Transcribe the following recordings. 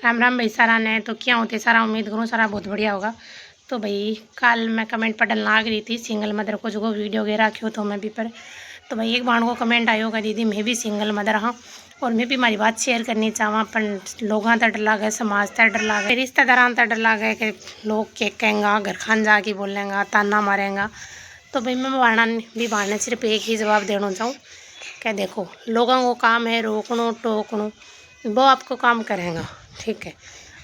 राम राम भाई सारा ने तो क्या होते सारा उम्मीद करूँ सारा बहुत बढ़िया होगा। तो भाई कल मैं कमेंट पर डलना आ गई थी सिंगल मदर को जो वीडियो गे रखी हो तो मैं भी पर तो भाई एक बार को कमेंट आयो का दीदी मैं भी सिंगल मदर हाँ और मैं भी हमारी बात शेयर करनी चाहवा अपन लोगों तक डर लागे समाज तक डर लागे रिश्तेदारान तक डर लागे कि लोग क्या कहेंगा घर खान जाके बोलेंगा ताना मारेंगा। तो भाई मैं बाढ़ने सिर्फ एक ही जवाब देना चाहूँ क्या देखो लोगों को काम है रोकनो टोकनो वो आपको काम करेंगा ठीक है।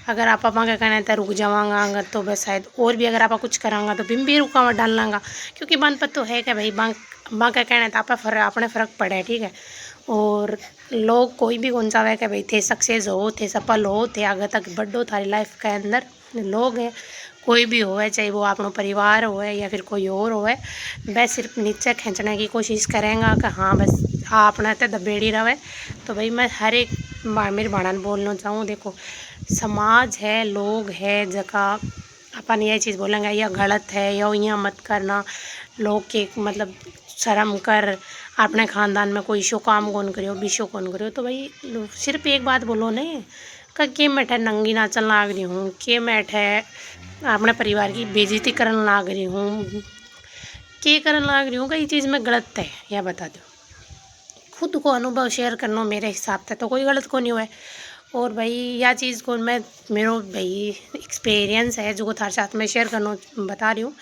अगर आप क्या कहना था रुक जावांगा अगर तो बस शायद और भी अगर आप कुछ करांगा तो बिम भी रुकावट डाल लांगा क्योंकि बन पर तो है क्या भाई बाँ क्या कहना था आप अपने फ़र्क पड़े ठीक है। और लोग कोई भी कौन सा है कि भाई थे सक्सेस हो थे सफल हो थे आगे तक बढ़ो थारी लाइफ के अंदर लोग है कोई भी हो चाहे वो अपना परिवार हो या फिर कोई और हो बस सिर्फ नीचे खींचने की कोशिश करेंगे कि हाँ बस अपने तो दबेड़ी रहे। तो भाई मैं हर एक मेरी भाड़ा बोलना चाहूँ देखो समाज है लोग है जगह अपन ये चीज़ बोलेंगे या गलत है या यहाँ मत करना लोग के मतलब शर्म कर अपने ख़ानदान में कोई शो काम कौन करो विशो कौन करो। तो भाई सिर्फ एक बात बोलो नहीं कि मैं नंगी नाचन लाग रही हूँ कि मैं अपने परिवार की बेइज्जती करन लाग रही हूँ के करन लाग रही हूँ कि ये चीज़ में गलत है या बता दो। खुद को अनुभव शेयर करना मेरे हिसाब से तो कोई गलत को नहीं हुआ है। और भाई यह चीज़ को मैं मेरो भाई एक्सपीरियंस है जो थारे साथ में शेयर करना बता रही हूँ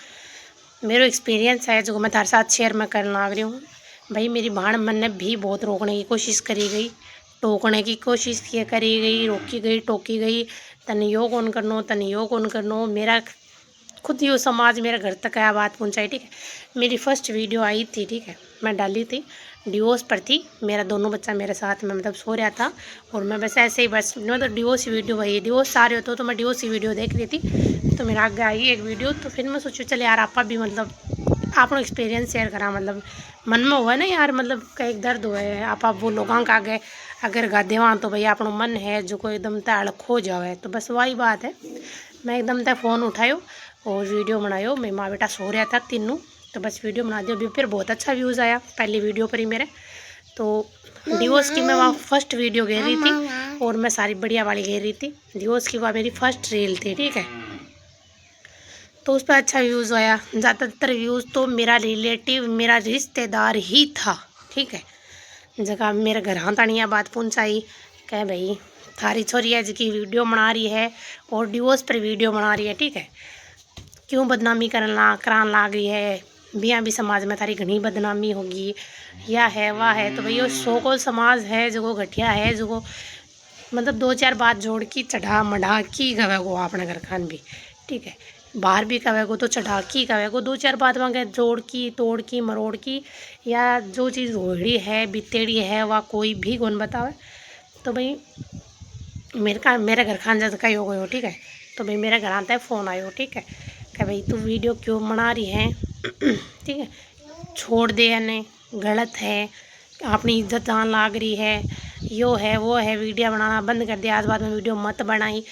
मेरो एक्सपीरियंस है जो मैं थारे साथ शेयर में करने लग रही हूँ। भाई मेरी भाण मन ने भी बहुत रोकने की कोशिश करी गई टोकने की कोशिश करी गई रोकी गई टोकी गई तन यो कौन करनो मेरा खुद यो समाज मेरे घर तक आया बात पहुँचाई ठीक है। मेरी फर्स्ट वीडियो आई थी ठीक है मैं डाली थी डिवोर्स पर थी मेरा दोनों बच्चा मेरे साथ में मतलब सो रहा था और मैं बस ऐसे ही बस मतलब डिवोर्स वीडियो वही डिवोर्स आ रहे हो तो मैं डिवोर्स की वीडियो देख रही थी तो मेरा आगे आई एक वीडियो तो फिर मैं सोचूँ चल यार आपा भी मतलब आपनो एक्सपीरियंस शेयर करा मतलब मन में हुआ ना यार मतलब कई दर्द हुआ है आप वो लोगों का आगे अगर गादे वहाँ तो भाई अपनो मन है जो कोई एकदम तड़ खो जाए तो बस वही बात है। मैं एकदम तक फ़ोन उठायो और वीडियो बनायो मैं माँ बेटा सो रहा था तीनों तो बस वीडियो बना दिया अभी फिर बहुत अच्छा व्यूज़ आया पहली वीडियो पर ही मेरे। तो डिवोर्स की मैं वहाँ फर्स्ट वीडियो घेर रही थी और मैं सारी बढ़िया वाली घेर रही थी डिवोर्स की वहाँ मेरी फर्स्ट रील थी ठीक है। तो उस पर अच्छा व्यूज़ आया ज़्यादातर व्यूज़ तो मेरा रिलेटिव मेरा रिश्तेदार ही था ठीक है। जगह मेरे घर हाँ तानिया बात पहुँचाई कह भाई थारी छोरी है जिसकी वीडियो बना रही है और डिवोर्स पर वीडियो बना रही है ठीक है क्यों बदनामी करान लाग रही है बिया भी समाज में थारी घनी बदनामी होगी या है वाह है। तो भैया सो को समाज है जो घटिया है जो मतलब दो चार बात जोड़ की चढ़ा मढ़ा की कवे को अपने घर खान भी ठीक है बाहर भी कवे को तो चढ़ा की कवे को दो चार बात मांगे जोड़ की तोड़ की मरोड़ की या जो चीज़ होड़ी है बीतेड़ी है वह कोई भी कौन बतावे। तो भाई मेरे घर खान जब का हो गए हो ठीक है। तो भाई मेरे घर आता है फ़ोन आयो ठीक है कि भाई तू वीडियो क्यों बना रही है ठीक है छोड़ दे यानी गलत है अपनी इज्जत जान लाग रही है यो है वो है वीडियो बनाना बंद कर दिया आज बाद में वीडियो मत बनाई।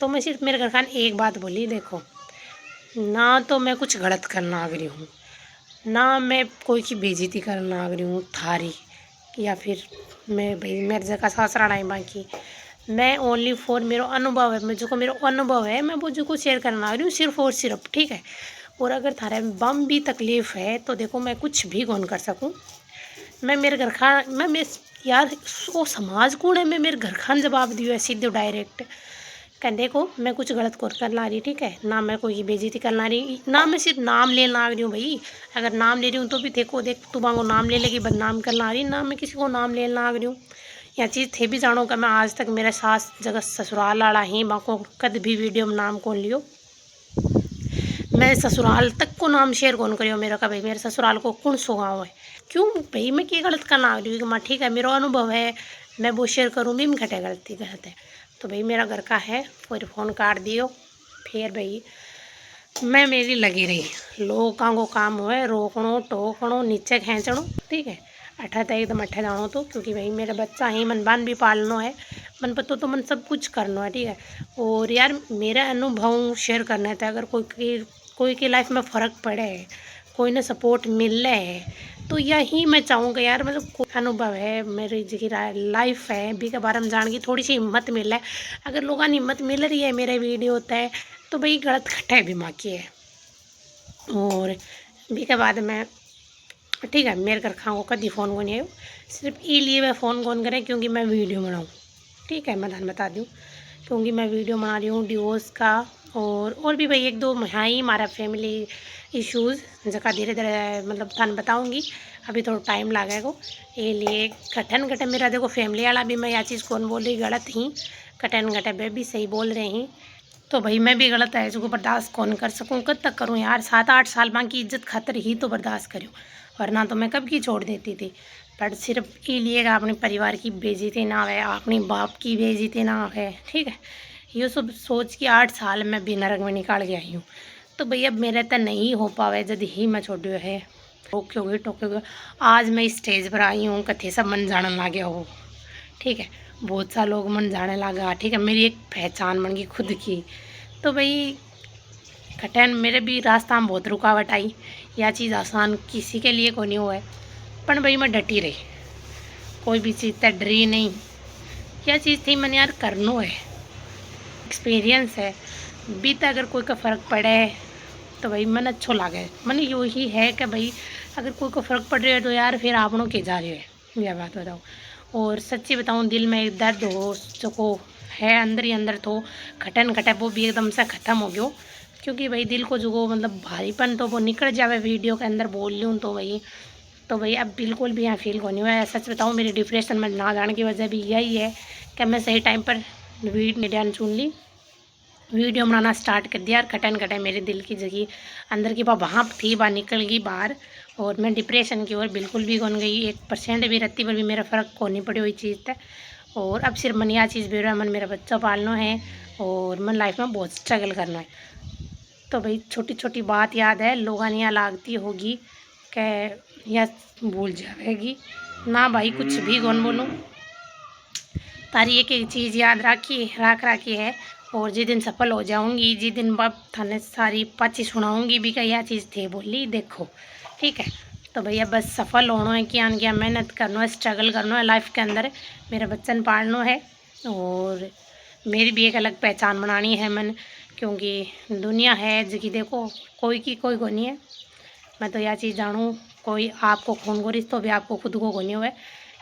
तो मैं सिर्फ मेरे घर खान एक बात बोली देखो ना तो मैं कुछ गलत करने लग रही हूँ ना मैं कोई की बेइज्जती करने लग रही हूँ थारी या फिर मैं भाई मेरे जगह सासरा नहीं बाकी मैं ओनली फॉर मेरा अनुभव है मैं जो मेरा अनुभव है मैं वो जो को शेयर करने लग रही हूँ सिर्फ और सिर्फ ठीक है। और अगर थारे बम भी तकलीफ़ है तो देखो मैं कुछ भी कौन कर सकूँ मैं मेरे घर खान मैं यार वो समाज कौन है मैं मेरे घर खान जवाब दियो है सीधे डायरेक्ट कह देखो मैं कुछ गलत कर ला रही ठीक है ना मैं कोई बेइज्जती कर ला रही ना मैं सिर्फ नाम लेने ला रही हूँ भाई अगर नाम ले रही हूँ तो भी देखो देख तू मांगो नाम ले लेगी बदनाम कर ला रही ना मैं किसी को नाम लेने ला रही हूँ। यह चीज़ थे भी जानो कि मैं आज तक मेरे सास जगह ससुराल आड़ा ही बाको कद भी वीडियो में नाम कौन लियो मैं ससुराल तक को नाम शेयर कौन करियो मेरा का भाई मेरे ससुराल को कौन सो गाँव है क्यों भाई मैं क्या गलत करना आ रही हूँ माँ ठीक है मेरा अनुभव है मैं वो शेयर करूँ भी घटे गलती गलत है। तो भाई मेरा घर का है फिर फ़ोन काट दियो फिर भाई मैं मेरी लगी रही लोगों को काम हुए रोकणो टोकणो नीचे खींचणो ठीक है अठा तो एकदम अठे जानो तो क्योंकि भाई मेरा बच्चा ही मन बान भी पालना है मन पतो तो मन सब कुछ करना है ठीक है। और यार मेरा अनुभव शेयर करना था अगर कोई की लाइफ में फ़र्क पड़े कोई ने सपोर्ट मिल है तो यही मैं चाहूँगा यार, मतलब कोई अनुभव है मेरी जी लाइफ है भी के बारे में जान की थोड़ी सी हिम्मत मिल है। अगर लोगों ने हिम्मत मिल रही है मेरे वीडियो होता है तो भाई गलत खट्टा है भी माँ की है। और भी के बाद में ठीक है मेरे घर खाओ कभी फ़ोन को नहीं आयो, सिर्फ ये लिए मैं फ़ोन कौन करें क्योंकि मैं वीडियो बनाऊँ। ठीक है मैं धन बता दूँ क्योंकि मैं वीडियो बना रही हूँ डिवोर्स का, और भी भाई एक दो है ही हमारा फैमिली इश्यूज़ जगह धीरे धीरे मतलब थान बताऊँगी, अभी थोड़ा टाइम लगेगा। ये लिए कठन घटे मेरा देखो फैमिली वाला भी मैं यह चीज़ कौन बोल रही गलत ही, कठन घटे वे भी सही बोल रहे हैं। तो भाई मैं भी गलत है इसको बर्दाश्त कौन कर सकूँ, कब तक करूँ यार, 7-8 साल माँ की इज्जत खातर ही तो बर्दाश्त करूँ, वरना तो मैं कब की छोड़ देती थी। पर सिर्फ ये लिए अपने परिवार की बेइज्जती ना है, अपनी बाप की बेइज्जती ना है। ठीक है ये सब सोच के 8 साल में भी नरक में निकाल के आई हूँ। तो भैया मेरे तो नहीं हो पावे जब ही मैं छोड़ो है टोक्योगे। आज मैं स्टेज पर आई हूँ कथे सब मन जाने लगे हो। ठीक है बहुत सा लोग मन जाने लगा। ठीक है मेरी एक पहचान बन गई खुद की। तो भाई कठिन मेरे भी रास्ता में बहुत रुकावट आई, यह चीज़ आसान किसी के लिए को नहीं हुआ है, पर भाई मैं डटी रही, कोई भी चीज़ तक डरी नहीं। यह चीज़ थी मैंने यार करनो है, एक्सपीरियंस है बीता, अगर कोई का फ़र्क पड़े तो भाई मन अच्छो लगे। मन यही है कि भाई अगर कोई को फ़र्क पड़ रहा है तो यार फिर आपनों के जा रहे है, यह बात बताऊँ। और सच्ची बताऊँ दिल में एक दर्द हो चुको है अंदर ही अंदर, तो खटन खटे वो भी एकदम से ख़त्म हो गयो, क्योंकि भाई दिल को जो मतलब भारीपन तो वो निकल जावे वीडियो के अंदर बोल लूँ तो भाई अब बिल्कुल भी यहाँ फील को नहीं हुआ है। सच बताऊँ मेरी डिप्रेशन में ना जाने की वजह भी यही है कि मैं सही टाइम पर मीडिया चुन ली, वीडियो बनाना स्टार्ट कर दिया और कटन कटे मेरे दिल की जगह अंदर की वहाँ थी बाहर निकल गई बाहर, और मैं डिप्रेशन की ओर बिल्कुल भी कौन गई, 1% भी रत्ती पर भी मेरा फ़र्क को नहीं पड़ी हुई चीज़ तक। और अब सिर्फ मन यह चीज़ भी रहा है मन मेरा बच्चा पालना है और मन लाइफ में बहुत स्ट्रगल करना है। तो भाई छोटी छोटी बात याद है लोगों ने यहाँ लागती होगी कि या भूल जाएगी ना भाई, कुछ भी कौन बोलूँ तारी एक एक चीज़ याद रखी है। और जिस दिन सफल हो जाऊंगी, जिस दिन बाप थाने सारी पाची सुनाऊंगी भी का यह चीज़ थे बोली देखो। ठीक है तो भैया बस सफल होना है, क्या क्या मेहनत करना है, स्ट्रगल करना है लाइफ के अंदर, मेरा बच्चन पालना है और मेरी भी एक अलग पहचान बनानी है मन, क्योंकि दुनिया है जी देखो कोई की कोई को नहीं है। मैं तो यह चीज़ जानूँ कोई आपको खून को रिश्तो भी आपको खुद को नहीं हुआ।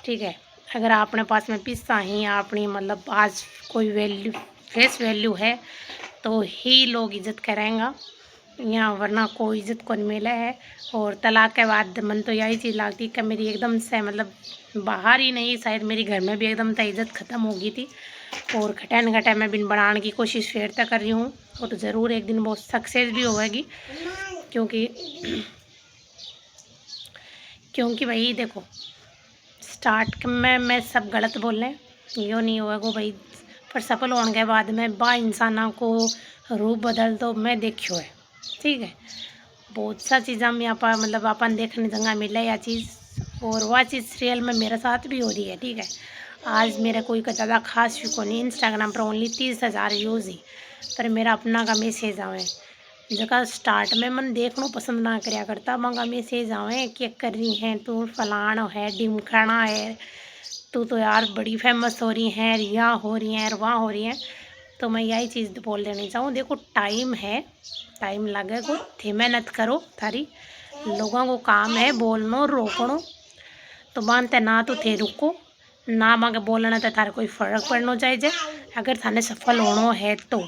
ठीक है अगर अपने पास में पिस्सा ही अपनी मतलब आज कोई वैल्यू फेस वैल्यू है तो ही लोग इज्जत करेंगे, यहाँ वरना कोई इज्जत को नहीं मिला है। और तलाक के बाद मन तो यही चीज़ लगती कि मेरी एकदम से मतलब बाहर ही नहीं शायद मेरी घर में भी एकदम से इज्जत ख़त्म हो गई थी। और घटे घटे मैं बिन बढ़ाने की कोशिश फिर तक कर रही हूँ और तो ज़रूर एक दिन बहुत सक्सेस भी होगी, क्योंकि भाई देखो स्टार्ट में मैं सब गलत बोल रहे हैं यो नहीं होगा भाई, पर सफल होने के बाद में बा इंसाना को रूप बदल तो मैं देखियो है। ठीक है बहुत सा चीज़ हम यहाँ पर मतलब अपन देखने जगह मिला या चीज़, और वह चीज़ रियल में मेरे साथ भी हो रही है। ठीक है आज मेरा कोई का ज़्यादा खास व्यू को नहीं, इंस्टाग्राम पर ओनली 30,000 व्यूज़ ही, पर मेरा अपना का मैसेज आवे जगह स्टार्ट में मन देखना पसंद ना कराया करता, मंगा मैसेज आवे क्या कर रही हैं तू, फलान है ढिमखाना है तू तो यार बड़ी फेमस हो रही हैं, यहाँ हो रही हैं वहाँ हो रही हैं। तो मैं यही चीज़ बोल देनी चाहूँ देखो टाइम है, टाइम लगेगा, थे मेहनत करो थारी, लोगों को काम है बोलनो रोकनो, तो मानते ना तो थे रुको ना मांगे बोलना तो थारे कोई फ़र्क पड़ना चाहिए अगर थाने सफल होना है तो।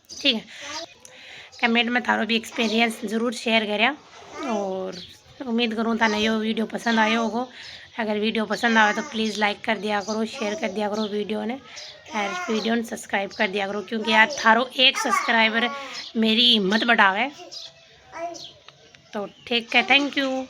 ठीक है कमेंट में थारो भी एक्सपीरियंस ज़रूर शेयर करें और उम्मीद करूँ थाने ये वीडियो पसंद आयो होगो। अगर वीडियो पसंद आवे तो प्लीज़ लाइक कर दिया करो, शेयर कर दिया करो वीडियो ने, और वीडियो ने सब्सक्राइब कर दिया करो, क्योंकि यार थारो एक सब्सक्राइबर मेरी हिम्मत बढ़ावे। तो ठीक है थैंक यू।